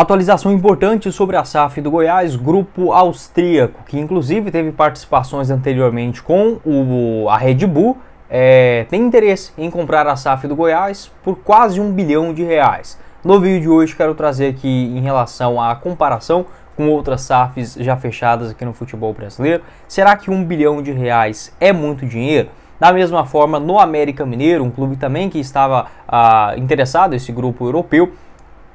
Atualização importante sobre a SAF do Goiás, grupo austríaco, que inclusive teve participações anteriormente com a Red Bull, tem interesse em comprar a SAF do Goiás por quase R$1 bilhão. No vídeo de hoje quero trazer aqui em relação à comparação com outras SAFs já fechadas aqui no futebol brasileiro. Será que R$1 bilhão é muito dinheiro? Da mesma forma, no América Mineiro, um clube também que estava interessado, esse grupo europeu,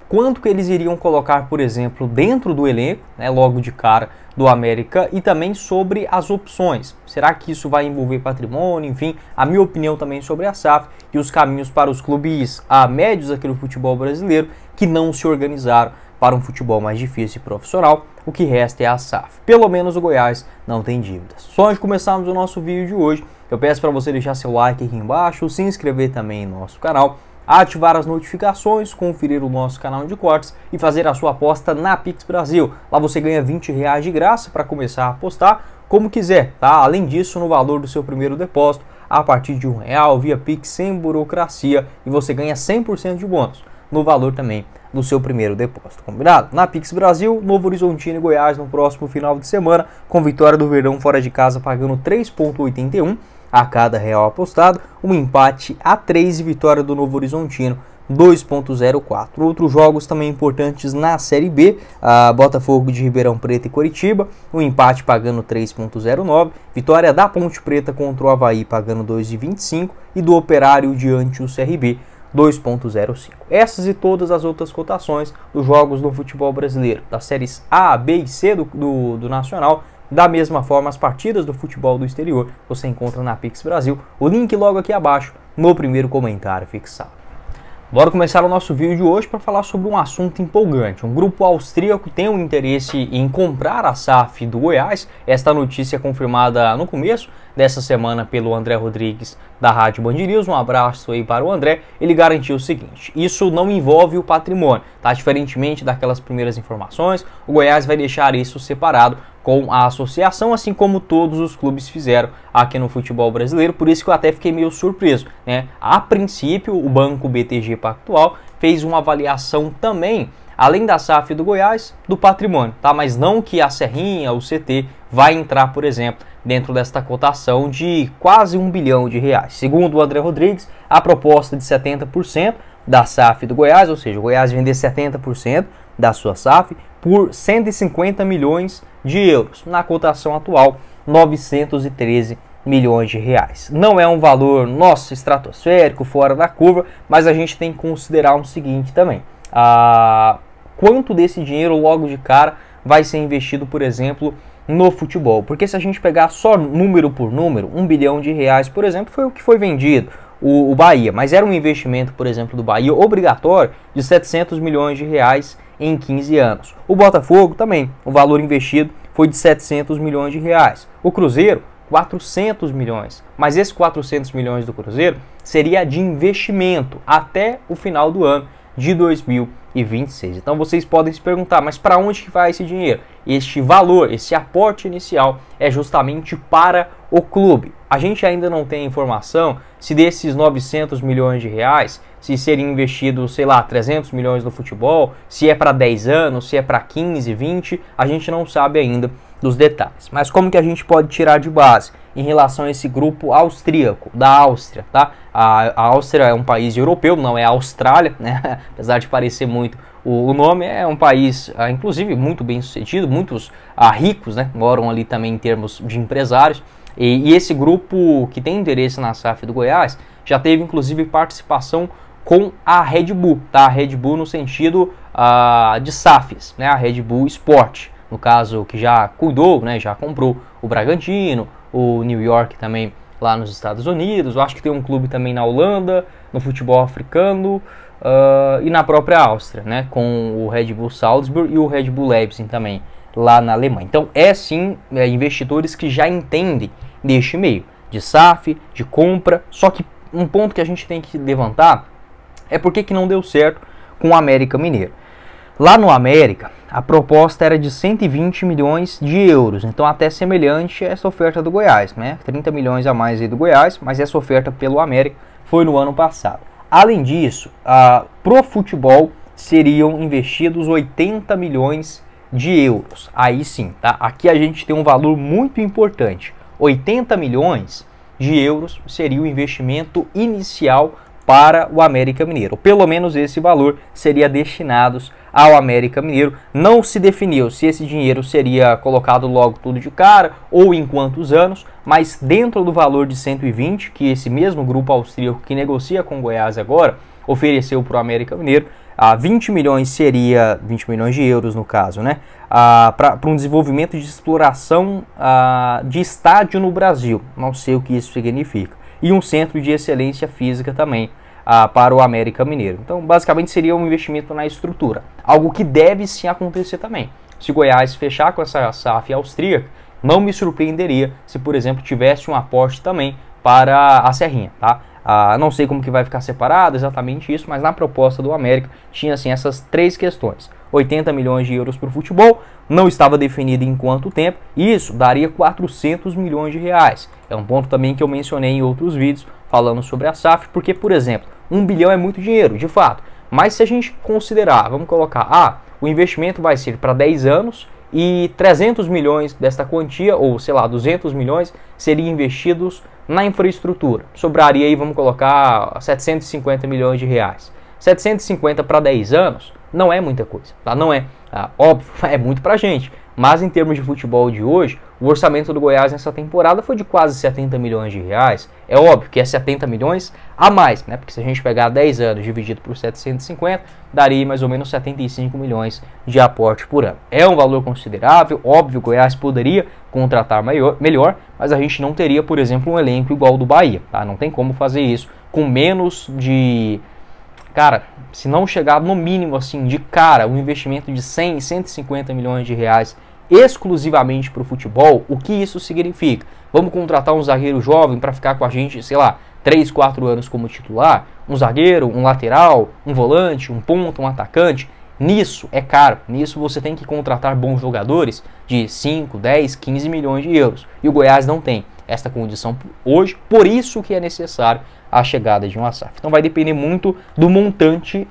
quanto que eles iriam colocar, por exemplo, dentro do elenco, logo de cara do América, e também sobre as opções. Será que isso vai envolver patrimônio? Enfim, a minha opinião também sobre a SAF e os caminhos para os clubes médios aqui no futebol brasileiro que não se organizaram para um futebol mais difícil e profissional. O que resta é a SAF. Pelo menos o Goiás não tem dívidas. Só antes de começarmos o nosso vídeo de hoje, eu peço para você deixar seu like aqui embaixo, se inscrever também no nosso canal, ativar as notificações, conferir o nosso canal de cortes e fazer a sua aposta na Pix Brasil. Lá você ganha R$20 de graça para começar a apostar como quiser, tá? Além disso, no valor do seu primeiro depósito, a partir de R$1 via Pix sem burocracia, e você ganha 100% de bônus no valor também do seu primeiro depósito, combinado? Na Pix Brasil, Novo Horizontino e Goiás no próximo final de semana, com vitória do Verdão fora de casa pagando 3,81 a cada real apostado, um empate a 3 e vitória do Novo Horizontino 2,04. Outros jogos também importantes na Série B, Botafogo de Ribeirão Preto e Coritiba, um empate pagando 3,09, vitória da Ponte Preta contra o Avaí pagando 2,25 e do Operário diante o CRB 2,05. Essas e todas as outras cotações dos jogos do futebol brasileiro, das séries A, B e C do Nacional. Da mesma forma, as partidas do futebol do exterior você encontra na Pix Brasil. O link logo aqui abaixo no primeiro comentário fixado. Bora começar o nosso vídeo de hoje para falar sobre um assunto empolgante. Um grupo austríaco tem um interesse em comprar a SAF do Goiás. Esta notícia é confirmada no começo dessa semana pelo André Rodrigues da Rádio Band News. Um abraço aí para o André. Ele garantiu o seguinte: isso não envolve o patrimônio, tá? Diferentemente daquelas primeiras informações, o Goiás vai deixar isso separado com a associação, assim como todos os clubes fizeram aqui no futebol brasileiro. Por isso que eu até fiquei meio surpreso, né? A princípio, o banco BTG Pactual fez uma avaliação também, além da SAF do Goiás, do patrimônio, tá? Mas não que a Serrinha, o CT, vai entrar, por exemplo, dentro desta cotação de quase R$1 bilhão. Segundo o André Rodrigues, a proposta de 70% da SAF do Goiás, ou seja, o Goiás vender 70% da sua SAF por 150 milhões de euros. Na cotação atual, 913 milhões de reais. Não é um valor, nossa, estratosférico, fora da curva, mas a gente tem que considerar o seguinte também. Quanto desse dinheiro logo de cara vai ser investido, por exemplo, no futebol? Porque se a gente pegar só número por número, R$1 bilhão, por exemplo, foi o que foi vendido. O Bahia, mas era um investimento, por exemplo, do Bahia obrigatório de 700 milhões de reais em 15 anos. O Botafogo também, o valor investido foi de 700 milhões de reais. O Cruzeiro, 400 milhões. Mas esses 400 milhões do Cruzeiro seria de investimento até o final do ano de 2026. Então vocês podem se perguntar, mas para onde que vai esse dinheiro? Este valor, esse aporte inicial é justamente para o clube. A gente ainda não tem informação se desses 900 milhões de reais, se seriam investidos, sei lá, 300 milhões no futebol, se é para 10 anos, se é para 15, 20, a gente não sabe ainda dos detalhes. Mas como que a gente pode tirar de base em relação a esse grupo austríaco, da Áustria, tá? A Áustria é um país europeu, não é a Austrália, né? Apesar de parecer muito o nome, é um país, inclusive, muito bem sucedido, muitos ricos, né? Moram ali também em termos de empresários. E esse grupo que tem interesse na SAF do Goiás já teve, inclusive, participação com a Red Bull, tá? A Red Bull no sentido de SAFs, né? A Red Bull Sport, no caso, que já cuidou, né? Já comprou o Bragantino, o New York também lá nos Estados Unidos. Eu acho que tem um clube também na Holanda, no futebol africano e na própria Áustria, né? Com o Red Bull Salzburg e o Red Bull Leipzig também lá na Alemanha. Então é sim investidores que já entendem deste meio de SAF, de compra. Só que um ponto que a gente tem que levantar é por que não deu certo com o América Mineiro. Lá no América, a proposta era de 120 milhões de euros, então até semelhante a essa oferta do Goiás, né? 30 milhões a mais aí do Goiás, mas essa oferta pelo América foi no ano passado. Além disso, pro futebol seriam investidos 80 milhões de euros. Aí sim, tá? Aqui a gente tem um valor muito importante. 80 milhões de euros seria o investimento inicial para o América Mineiro. Pelo menos esse valor seria destinado ao América Mineiro. Não se definiu se esse dinheiro seria colocado logo tudo de cara ou em quantos anos, mas dentro do valor de 120 que esse mesmo grupo austríaco que negocia com o Goiás agora ofereceu para o América Mineiro, 20 milhões seria 20 milhões de euros no caso, né? Para um desenvolvimento de exploração de estádio no Brasil. Não sei o que isso significa. E um centro de excelência física também para o América Mineiro. Então, basicamente, seria um investimento na estrutura. Algo que deve sim acontecer também. Se o Goiás fechar com essa SAF austríaca, não me surpreenderia se, por exemplo, tivesse um aporte também para a Serrinha, tá? Não sei como que vai ficar separado exatamente isso, mas na proposta do América tinha assim essas três questões. 80 milhões de euros para o futebol, não estava definido em quanto tempo, e isso daria 400 milhões de reais. É um ponto também que eu mencionei em outros vídeos falando sobre a SAF, porque, por exemplo, 1 bilhão é muito dinheiro, de fato, mas se a gente considerar, vamos colocar, o investimento vai ser para 10 anos e 300 milhões desta quantia, ou sei lá, 200 milhões, seriam investidos na infraestrutura. Sobraria aí, vamos colocar, 750 milhões de reais. 750 para 10 anos não é muita coisa, tá? Não é, óbvio, é muito pra gente. Mas em termos de futebol de hoje, o orçamento do Goiás nessa temporada foi de quase 70 milhões de reais. É óbvio que é 70 milhões a mais, né? Porque se a gente pegar 10 anos dividido por 750, daria mais ou menos 75 milhões de aporte por ano. É um valor considerável, óbvio, o Goiás poderia contratar melhor, mas a gente não teria, por exemplo, um elenco igual ao do Bahia, tá? Não tem como fazer isso com menos de... Cara, se não chegar no mínimo assim de cara um investimento de 100, 150 milhões de reais exclusivamente para o futebol, o que isso significa? Vamos contratar um zagueiro jovem para ficar com a gente, sei lá, 3, 4 anos como titular? Um zagueiro, um lateral, um volante, um ponta, um atacante? Nisso é caro, nisso você tem que contratar bons jogadores de 5, 10, 15 milhões de euros. E o Goiás não tem esta condição hoje, por isso que é necessário a chegada de uma SAF. Então vai depender muito do montante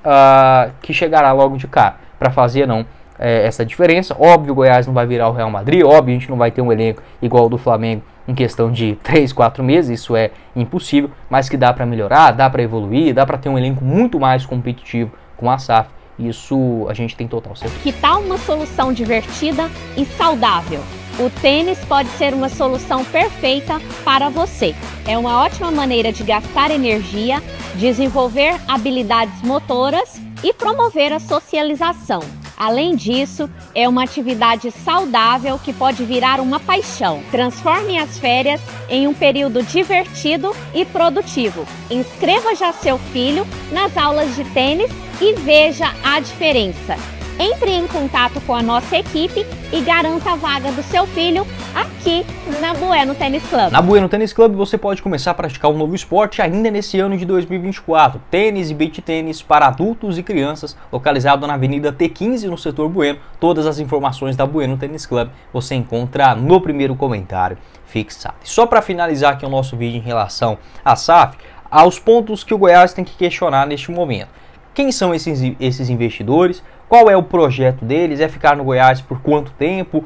que chegará logo de cara para fazer não essa diferença. Óbvio, o Goiás não vai virar o Real Madrid, óbvio, a gente não vai ter um elenco igual ao do Flamengo em questão de 3, 4 meses, isso é impossível, mas que dá para melhorar, dá para evoluir, dá para ter um elenco muito mais competitivo com a SAF. Isso a gente tem total certeza. Que tal uma solução divertida e saudável? O tênis pode ser uma solução perfeita para você. É uma ótima maneira de gastar energia, desenvolver habilidades motoras e promover a socialização. Além disso, é uma atividade saudável que pode virar uma paixão. Transforme as férias em um período divertido e produtivo. Inscreva já seu filho nas aulas de tênis e veja a diferença. Entre em contato com a nossa equipe e garanta a vaga do seu filho aqui na Bueno Tênis Club. Na Bueno Tênis Club você pode começar a praticar um novo esporte ainda nesse ano de 2024. Tênis e beach tênis para adultos e crianças, localizado na Avenida T15 no setor Bueno. Todas as informações da Bueno Tênis Club você encontra no primeiro comentário fixado. E só para finalizar aqui o nosso vídeo em relação à SAF, aos pontos que o Goiás tem que questionar neste momento. Quem são esses investidores? Qual é o projeto deles? É ficar no Goiás por quanto tempo?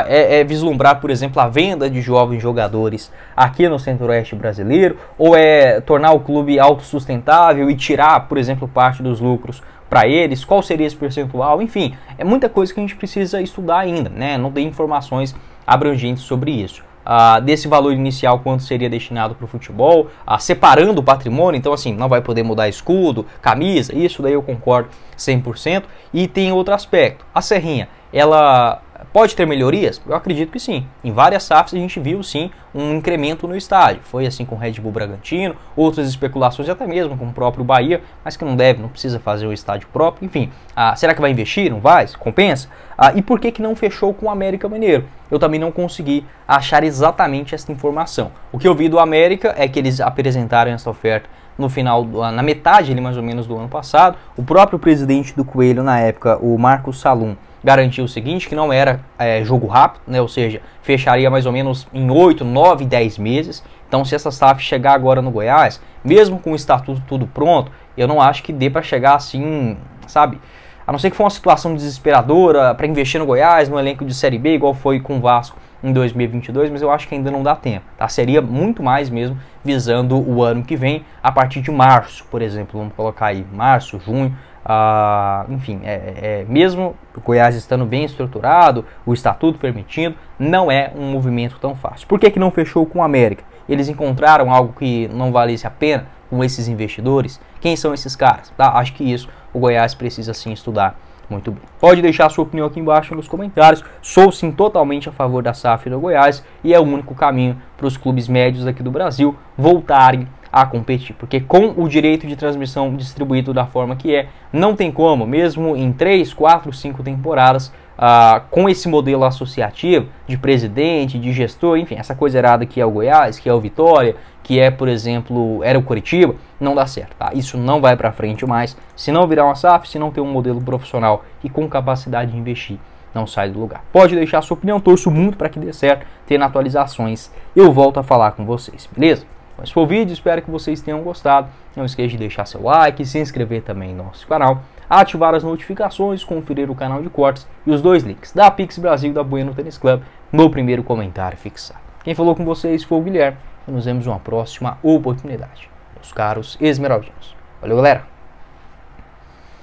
É vislumbrar, por exemplo, a venda de jovens jogadores aqui no Centro-Oeste brasileiro? Ou é tornar o clube autossustentável e tirar, por exemplo, parte dos lucros para eles? Qual seria esse percentual? Enfim, é muita coisa que a gente precisa estudar ainda, né? Não tem informações abrangentes sobre isso. Desse valor inicial, quanto seria destinado para o futebol, separando o patrimônio, então assim, não vai poder mudar escudo, camisa, isso daí eu concordo 100%. E tem outro aspecto, a Serrinha, ela pode ter melhorias? Eu acredito que sim. Em várias SAFs a gente viu sim um incremento no estádio. Foi assim com o Red Bull Bragantino, outras especulações até mesmo com o próprio Bahia, mas que não precisa fazer o estádio próprio. Enfim, será que vai investir? Não vai? Compensa? E por que não fechou com o América Mineiro? Eu também não consegui achar exatamente essa informação. O que eu vi do América é que eles apresentaram essa oferta no final, na metade ali, mais ou menos do ano passado. O próprio presidente do Coelho na época, o Marcos Salum, garantiu o seguinte, que não era jogo rápido, né? Ou seja, fecharia mais ou menos em 8, 9, 10 meses. Então se essa SAF chegar agora no Goiás, mesmo com o estatuto tudo pronto, eu não acho que dê para chegar assim, sabe, A não ser que for uma situação desesperadora para investir no Goiás, no elenco de Série B, igual foi com o Vasco em 2022, mas eu acho que ainda não dá tempo, tá? Seria muito mais mesmo visando o ano que vem, a partir de março, por exemplo, vamos colocar aí março, junho, enfim, mesmo o Goiás estando bem estruturado, o estatuto permitindo, não é um movimento tão fácil. Por que que não fechou com o América? Eles encontraram algo que não valesse a pena com esses investidores? Quem são esses caras? Tá? Acho que isso o Goiás precisa sim estudar muito bem. Pode deixar a sua opinião aqui embaixo nos comentários. Sou sim totalmente a favor da SAF do Goiás e é o único caminho para os clubes médios aqui do Brasil voltarem a competir, porque com o direito de transmissão distribuído da forma que não tem como, mesmo em 3, 4, 5 temporadas, com esse modelo associativo de presidente, de gestor, enfim, essa coisa errada que é o Goiás, que é o Vitória, que é, por exemplo, era o Curitiba, não dá certo, tá? Isso não vai para frente mais, se não virar uma SAF, se não ter um modelo profissional e com capacidade de investir, não sai do lugar. Pode deixar a sua opinião, torço muito para que dê certo, tendo atualizações, eu volto a falar com vocês, beleza? Esse foi o vídeo, espero que vocês tenham gostado. Não esqueça de deixar seu like, se inscrever também no nosso canal, ativar as notificações, conferir o canal de cortes e os 2 links da Pix Brasil e da Bueno Tênis Club no primeiro comentário fixado. Quem falou com vocês foi o Guilherme e nos vemos em uma próxima oportunidade, meus caros esmeraldinos. Valeu, galera!